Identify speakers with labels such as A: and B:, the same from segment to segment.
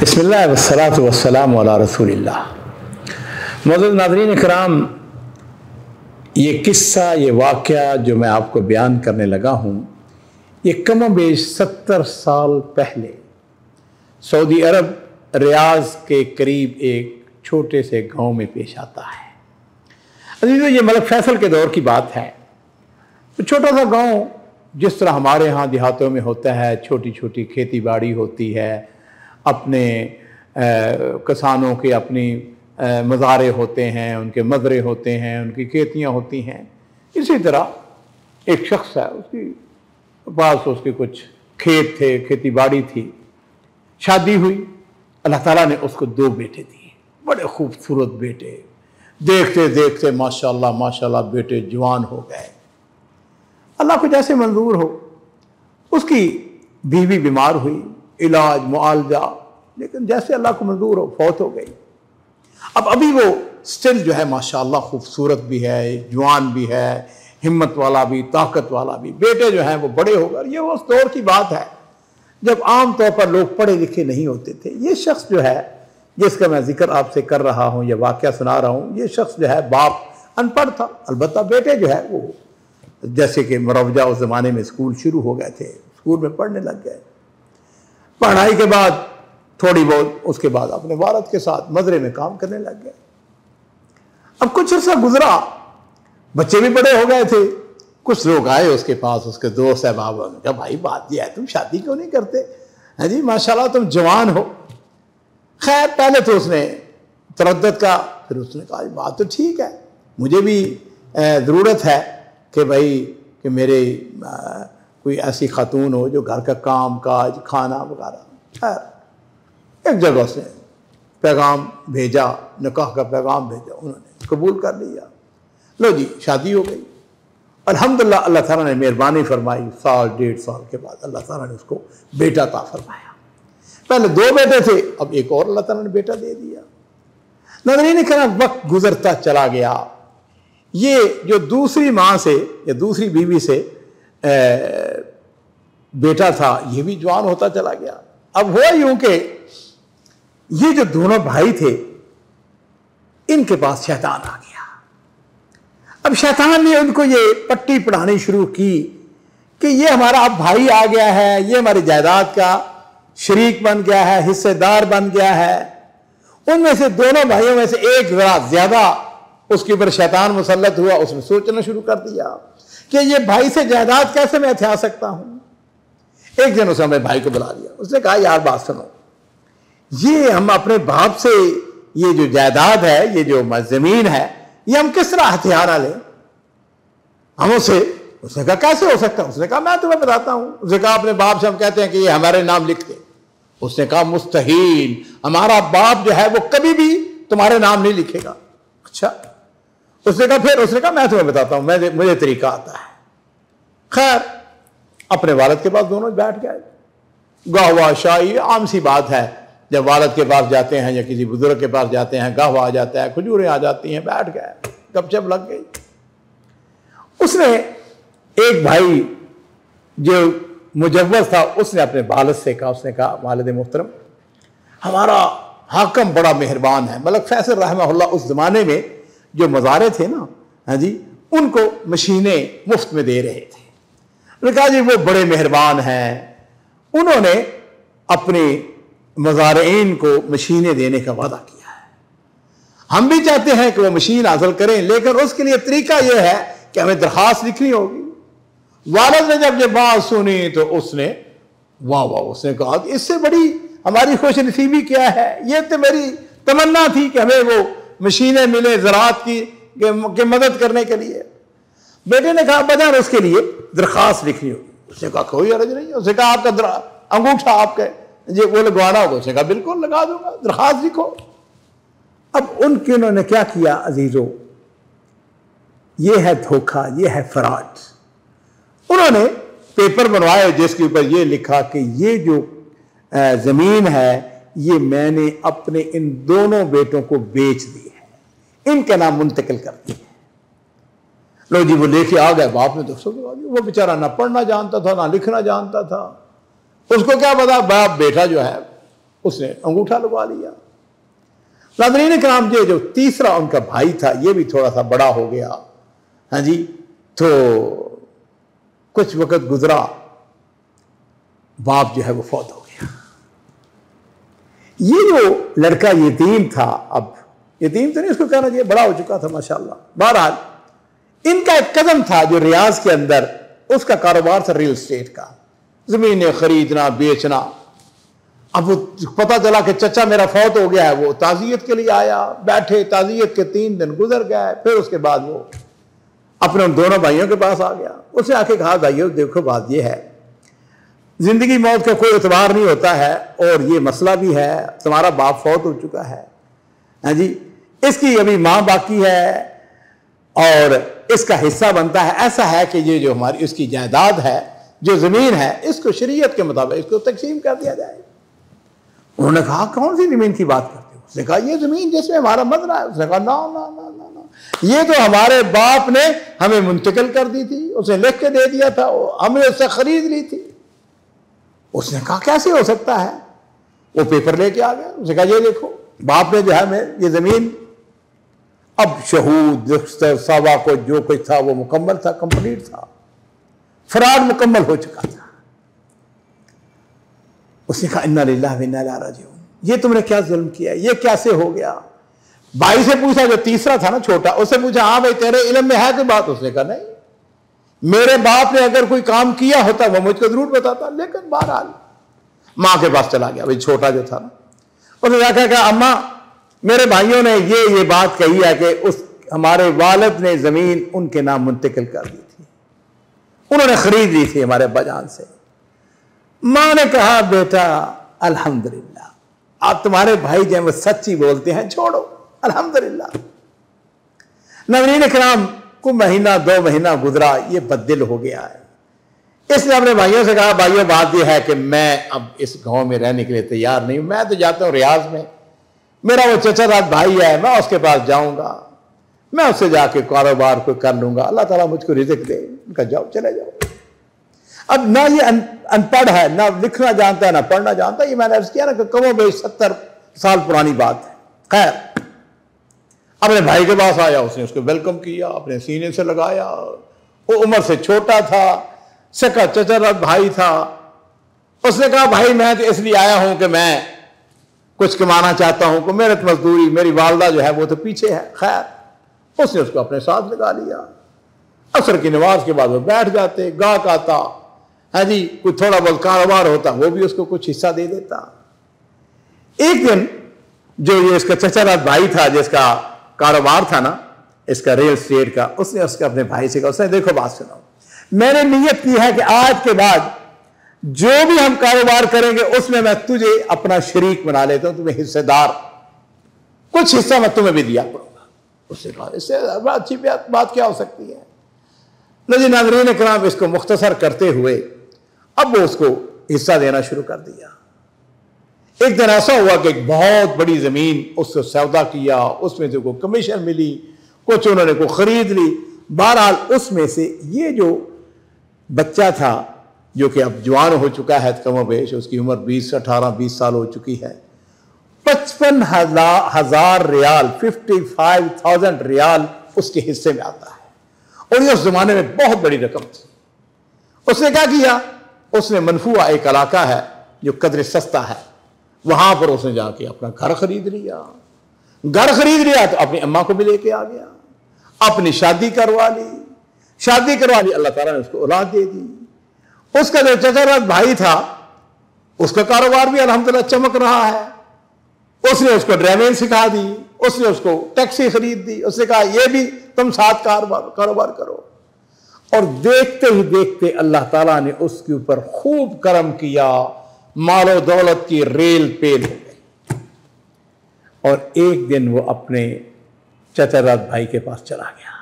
A: बिस्मिल्लाह वस्सलातु वस्सलामु अला रसूलिल्लाह। मौजूद नाज़रीन इकराम, ये किस्सा, ये वाक़या जो मैं आपको बयान करने लगा हूँ, ये कमोबेश 70 साल पहले सऊदी अरब रियाज़ के करीब एक छोटे से गांव में पेश आता है। अजीज़ों, ये मलिक फैसल के दौर की बात है। तो छोटा सा गांव जिस तरह हमारे यहाँ देहातों में होता है, छोटी छोटी खेती बाड़ी होती है, अपने किसानों के अपनी मज़ारे होते हैं, उनके मज़रे होते हैं, उनकी खेतियाँ होती हैं। इसी तरह एक शख्स है, उसकी पास उसके कुछ खेत थे, खेती बाड़ी थी। शादी हुई, अल्लाह ताला ने उसको 2 बेटे दिए, बड़े खूबसूरत बेटे। देखते देखते माशाल्लाह माशाल्लाह बेटे जवान हो गए। अल्लाह को जैसे मंजूर हो, उसकी बीवी बीमार हुई, इलाज मुआलजा, लेकिन जैसे अल्लाह को मंजूर हो फौत हो गई। अब अभी वो स्टिल जो है माशाल्लाह खूबसूरत भी है, जवान भी है, हिम्मत वाला भी, ताकत वाला भी। बेटे जो हैं वो बड़े हो गए। ये उस दौर की बात है जब आम तौर पर लोग पढ़े लिखे नहीं होते थे। ये शख्स जो है जिसका मैं जिक्र आपसे कर रहा हूँ या वाक़या सुना रहा हूँ, ये शख्स जो है बाप अनपढ़ था, अलबत्ता बेटे जो है वो जैसे कि मुरवजा उस ज़माने में स्कूल शुरू हो गए थे, स्कूल में पढ़ने लग गए। पढ़ाई के बाद थोड़ी बहुत, उसके बाद अपने वालिद के साथ मज़रे में काम करने लग गए। अब कुछ अर्सा गुजरा, बच्चे भी बड़े हो गए थे। कुछ लोग आए उसके पास, उसके दोस्त अहबाब, क्या भाई बात यह है, तुम शादी क्यों नहीं करते? हैं जी, माशाल्लाह तुम जवान हो। खैर पहले तो उसने तरद्दुद का, फिर उसने कहा बात तो ठीक है, मुझे भी ज़रूरत है कि भाई कि मेरे कोई ऐसी खातून हो जो घर का काम काज, खाना वगैरह। एक जगह से पैगाम भेजा, निकाह का पैगाम भेजा, उन्होंने कबूल कर लिया। लो जी, शादी हो गई। अल्हम्दुलिल्लाह, अल्लाह ताला ने मेहरबानी फरमाई। साल 1.5 साल के बाद अल्लाह ताला ने उसको बेटा अता फरमाया। पहले 2 बेटे थे, अब एक और अल्लाह ताला ने बेटा दे दिया। नाज़रीन किराम, वक्त गुजरता चला गया। ये जो दूसरी माँ से या दूसरी बीवी से बेटा था, ये भी जवान होता चला गया। अब हुआ यूं कि ये जो दोनों भाई थे, इनके पास शैतान आ गया। अब शैतान ने उनको ये पट्टी पढ़ानी शुरू की कि ये हमारा अब भाई आ गया है, ये हमारी जायदाद का शरीक बन गया है, हिस्सेदार बन गया है। उनमें से दोनों भाइयों में से एक जरा ज्यादा उसके ऊपर शैतान मुसल्लत हुआ। उसने सोचना शुरू कर दिया कि ये भाई से जायदाद कैसे मैं हथिया सकता हूं। एक दिन उसने अपने भाई को बुला लिया। उसने कहा, यार बात सुनो, ये हम अपने बाप से ये जो जायदाद है, ये जो जमीन है, ये हम किस तरह हथियाना लें हम उसे? उसने कहा कैसे हो सकता? उसने कहा मैं तुम्हें बताता हूं। उसने कहा अपने बाप से हम कहते हैं कि ये हमारे नाम लिख दे। उसने कहा मुस्तहील, हमारा बाप जो है वो कभी भी तुम्हारे नाम नहीं लिखेगा। अच्छा, उसने कहा फिर? उसने कहा मैं तुम्हें बताता हूं, मुझे तरीका आता है। खैर अपने वालिद के पास दोनों बैठ गए। गाहवा शाही आम सी बात है, जब वालिद के पास जाते हैं या किसी बुजुर्ग के पास जाते हैं, गाहवा आ जाता है, खजूरें आ जाती हैं, बैठ गए, गपशप लग गई। उसने एक भाई जो मुजव्वज था, उसने अपने वालिद से कहा, उसने कहा वालिद मोहतरम, हमारा हाकम बड़ा मेहरबान है। मलिक फैसल रहमहुल्लाह उस जमाने में जो मज़ारे थे ना, हाँ जी, उनको मशीनें मुफ्त में दे रहे थे। उन्होंने कहा जी वो बड़े मेहरबान हैं, उन्होंने अपने मज़ारीन को मशीनें देने का वादा किया है। हम भी चाहते हैं कि वो मशीन हासिल करें, लेकिन उसके लिए तरीका यह है कि हमें दरखास्त लिखनी होगी। वालिद ने जब ये बात सुनी तो उसने वाह वाह, उसने कहा इससे बड़ी हमारी खुश नसीबी क्या है, ये तो मेरी तमन्ना थी कि हमें वो मशीनें मिले ज़राअत की मदद करने के लिए। बेटे ने कहा बजाय उसके लिए दरखास्त लिखनी होगी। उसने कहा कोई अर्ज नहीं। उसने कहा आपका अंगूठा आपके ये वो लगवाना होगा। उसने कहा बिल्कुल लगा दूंगा, दरखास्त लिखो। अब उन्होंने क्या किया अजीजों, ये है धोखा, ये है फराड। उन्होंने पेपर बनवाए जिसके ऊपर ये लिखा कि ये जो जमीन है ये मैंने अपने इन दोनों बेटों को बेच दी है, इनके नाम मुंतकिल कर दी है। लो जी, वो लेके आ गए। बाप ने तो वो बेचारा ना पढ़ना जानता था ना लिखना जानता था। उसको क्या पता, बाप बेटा जो है उसने अंगूठा लगवा लिया। नाज़रीन किराम, ये जो तीसरा उनका भाई था ये भी थोड़ा सा बड़ा हो गया। हाँ जी, तो कुछ वक्त गुजरा, बाप जो है वो फौत हो गया। ये जो लड़का यतीम था, अब यतीम तो नहीं उसको कहना चाहिए, बड़ा हो चुका था माशाल्लाह। बहरहाल इनका एक कदम था जो रियाज के अंदर, उसका कारोबार था रियल एस्टेट का, जमीनें खरीदना बेचना। अब वो पता चला कि चचा मेरा फौत हो गया है, वो ताज़ियत के लिए आया, बैठे, ताज़ियत के 3 दिन गुजर गए। फिर उसके बाद वो अपने उन दोनों भाइयों के पास आ गया। उसने आके कहा, भाइयों देखो बात ये है, जिंदगी मौत का कोई एतबार नहीं होता है, और ये मसला भी है, तुम्हारा बाप फौत हो चुका है, हाँ जी, इसकी अभी माँ बाकी है और इसका हिस्सा बनता है। ऐसा है कि ये जो हमारी उसकी जायदाद है, जो जमीन है, इसको शरीयत के मुताबिक इसको तकसीम कर दिया जाए। उन्होंने कहा कौन सी जमीन की बात करते हो? उसने कहा ये जमीन जिसमें हमारा मदरा है। उसने कहा ना ना ना ना ना, ये तो हमारे बाप ने हमें मुंतकिल कर दी थी, उसे लिख के दे दिया था, हमने उससे खरीद ली थी। उसने कहा कैसे हो सकता है? वो पेपर लेके आ गया। उसने कहा ये देखो, बाप ने जो है मैं ये जमीन, अब शहूद सवा को जो कुछ था वो मुकम्मल था, कंप्लीट था, फराड मुकम्मल हो चुका था। उसने कहा इन्ना लिल्लाहि व इन्ना इलैहि राजिऊन, ये तुमने क्या जुल्म किया, ये कैसे हो गया? भाई से पूछा, जो तीसरा था ना छोटा, उससे पूछा हाँ भाई तेरे इल्म में है कोई बात? उसने कहा नहीं, मेरे बाप ने अगर कोई काम किया होता वो मुझको जरूर बताता। लेकिन बहरहाल माँ के पास चला गया, भाई छोटा जो था ना, उसने जाकर कहा अम्मा मेरे भाइयों ने ये बात कही है कि उस हमारे वालिद ने जमीन उनके नाम मुंतकिल कर दी थी, उन्होंने खरीद ली थी हमारे अब्बाजान से। माँ ने कहा बेटा अल्हम्दुलिल्लाह, आप तुम्हारे भाई जो वो सच्ची बोलते हैं, छोड़ो अल्हम्दुलिल्लाह। नाज़रीन किराम, को महीना 2 महीना गुजरा, ये बददिल हो गया है। इसने अपने भाइयों से कहा भाइयों बात यह है कि मैं अब इस गांव में रहने के लिए तैयार नहीं हूं, मैं तो जाता हूं रियाज में, मेरा वो चचादार भाई है, मैं उसके पास जाऊंगा, मैं उससे जाके कारोबार को कर लूंगा, अल्लाह ताला मुझको रिज़्क़ दे। उनका जाओ, चले जाओ। अब ना ये अनपढ़ है, ना लिखना जानता है, ना पढ़ना जानता है। ये मैंने अर्ज किया ना कि कमो बेश 70 साल पुरानी बात है। खैर अपने भाई के पास आया, उसने उसको वेलकम किया, अपने सीने से लगाया। वो उम्र से छोटा था, सका चचेरा भाई था। उसने कहा भाई मैं तो इसलिए आया हूं कि मैं कुछ कमाना चाहता हूं, कि मेहनत मजदूरी, मेरी वालदा जो है वो तो पीछे है। खैर उसने उसको अपने साथ लगा लिया। असर की नमाज के बाद वो बैठ जाते, गाहक आता, हाँ जी, कोई थोड़ा बहुत कारोबार होता वो भी उसको कुछ हिस्सा दे देता। एक दिन जो ये इसका चचेरा भाई था, जिसका कारोबार था ना इसका रियल एस्टेट का, उसने उसके अपने भाई से कहा, उसने देखो बात सुनो, मैंने नियत की है कि आज के बाद जो भी हम कारोबार करेंगे उसमें मैं तुझे अपना शरीक बना लेता हूं, तुम्हें हिस्सेदार, कुछ हिस्सा मैं तुम्हें भी दिया करूंगा। उसने कहा इससे अच्छी बात क्या हो सकती है? नजी नाज़रीन किराम, इसको मुख्तसर करते हुए अब वो उसको हिस्सा देना शुरू कर दिया। एक दिन ऐसा हुआ कि एक बहुत बड़ी जमीन उससे सौदा किया, उसमें से को कमीशन मिली, कुछ उन्होंने को खरीद ली। बहरहाल उसमें से ये जो बच्चा था जो कि अब जवान हो चुका है, कमोबेश उसकी उम्र 18-20 साल हो चुकी है, 55,000 रियाल, 55,000 रियाल उसके हिस्से में आता है। और ये उस जमाने में बहुत बड़ी रकम थी। उसने क्या किया, उसने मनफुआ एक इलाका है जो कदर सस्ता है, वहां पर उसने जाके अपना घर खरीद लिया। घर खरीद लिया तो अपनी अम्मा को भी लेके आ गया, अपनी शादी करवा ली। शादी करवा ली, अल्लाह ताला ने उसको औलाद दे दी। उसका जो चचेरा भाई था उसका कारोबार भी अल्हम्दुलिल्लाह चमक रहा है। उसने उसको ड्राइविंग सिखा दी, उसने उसको टैक्सी खरीद दी। उसने कहा ये भी तुम साथ कारोबार करो। और देखते ही देखते अल्लाह ताला ने उसके ऊपर खूब करम किया, मालो दौलत की रेल पेल हो गई। और एक दिन वो अपने चचेरा भाई के पास चला गया,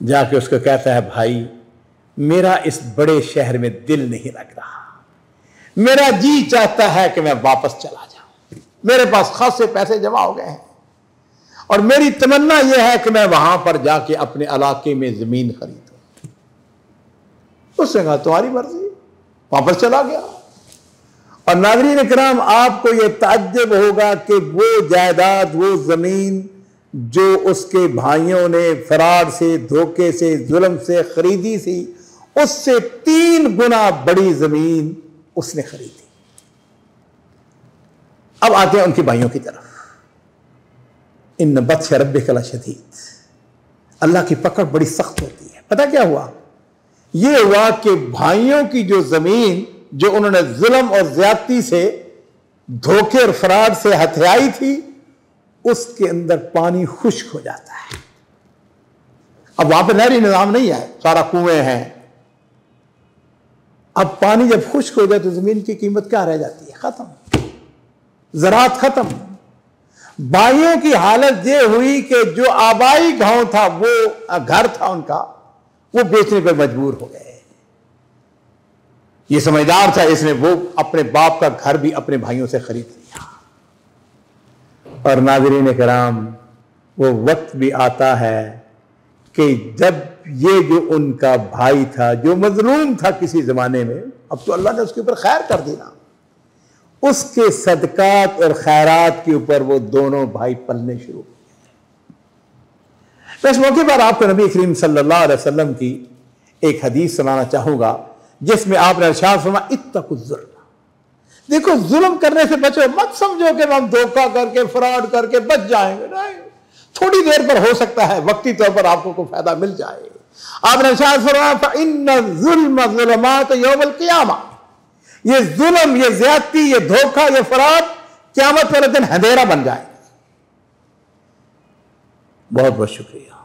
A: जाके उसको कहता है भाई मेरा इस बड़े शहर में दिल नहीं लग रहा, मेरा जी चाहता है कि मैं वापस चला जाऊं, मेरे पास खासे पैसे जमा हो गए हैं और मेरी तमन्ना यह है कि मैं वहां पर जाके अपने इलाके में जमीन खरीदूं। उसने कहा तुम्हारी मर्जी, वापस चला गया। और नाज़रीन किराम, आपको यह ताज्जुब होगा कि वो जायदाद, वो जमीन जो उसके भाइयों ने फराड से, धोखे से, जुल्म से खरीदी थी, उससे 3 गुना बड़ी जमीन उसने खरीदी। अब आते हैं उनके भाइयों की तरफ। इन बत्श रब्बिक लशदीद, अल्लाह की पकड़ बड़ी सख्त होती है। पता क्या हुआ? यह हुआ कि भाइयों की जो जमीन जो उन्होंने जुल्म और ज्यादती से, धोखे और फराड से हथियाई थी, उसके अंदर पानी खुश्क हो जाता है। अब वहां पर नहरी निजाम नहीं है, सारा कुएं हैं। अब पानी जब खुश्क हो जाए तो जमीन की कीमत क्या रह जाती है? खत्म, ज़राअत खत्म। भाइयों की हालत यह हुई कि जो आबाई गांव था, वो घर था उनका, वो बेचने पर मजबूर हो गए। ये समझदार था, इसने वो अपने बाप का घर भी अपने भाइयों से खरीद लिया। और नाज़रीन किराम, वो वक्त भी आता है कि जब ये जो उनका भाई था, जो मजलूम था किसी जमाने में, अब तो अल्लाह ने उसके ऊपर खैर कर देना, उसके सदकात और खैरात के ऊपर वो दोनों भाई पलने शुरू हो गए। मैं इस मौके पर आपको नबी करीम सल्लल्लाहु अलैहि वसल्लम की एक हदीस सुनाना चाहूंगा, जिसमें आपने इरशाद फरमाया, इत्तकुज़्जुल्म, देखो जुल्म करने से बचो, मत समझो कि हम धोखा करके, फ्रॉड करके बच जाएंगे। नहीं, थोड़ी देर पर हो सकता है वक्ती तौर पर आपको कोई फायदा मिल जाए। आपने इरशाद फरमाया, फ़इन्न ज़ुल्म ज़ुलमात यौमल क़ियामा, ये जुल्म, ये ज्यादती, ये धोखा, ये फराड क़यामत वाले दिन अंधेरा बन जाएगा। बहुत बहुत शुक्रिया।